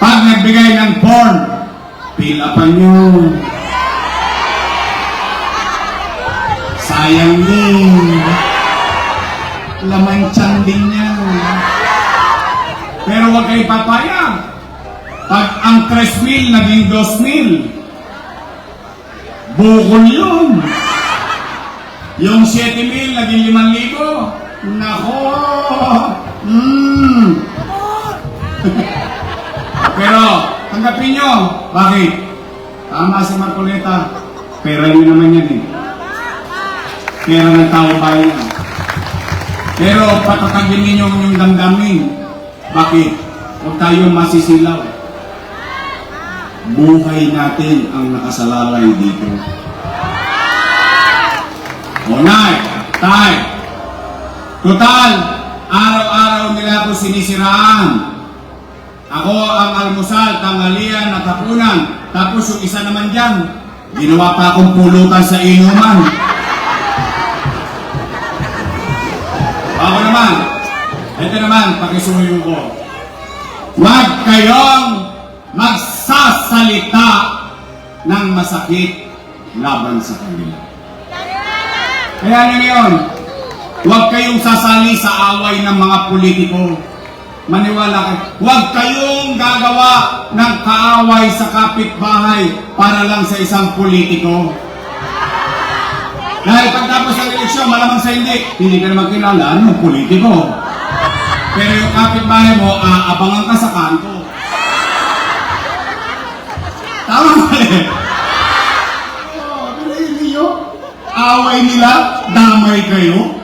Pag nagbigay ng porn, pila pa nyo. Sayang din. Laman tiyan din yan. Pero huwag kayo papayag. Pag ang 3,000 naging 2,000, bukol yun. Yung 7,000 naging 5,000. Nako! Pero, tanggapin nyo. Bakit? Tama si Marcoleta. Pera nyo naman yan eh. Pera ng tao bayan yan. Pero patatagin ninyo yung damdamin. Bakit? Huwag tayo masisilaw. Buhay natin ang nakasalalay dito. Unay, tay. Total, araw-araw nila ako sinisiraan. Ako ang almusal, tanghalian, natapunan. Tapos yung isa naman dyan, ginawa pa akong pulutan sa inuman. Ako naman, ito naman, pakisuyo ko. Huwag kayong magsasalita ng masakit laban sa kanila. Kaya nyo yun, huwag kayong sasali sa away ng mga politiko. Maniwala kayo. Huwag kayong gagawa ng kaaway sa kapitbahay para lang sa isang politiko. Dahil pagtapos ng eleksyon, malamang sa hindi ka naman kilala ng politiko. Pero yung kapitbahay mo, aabangan ka sa kanto. Tama ba eh? Away nila, damay kayo.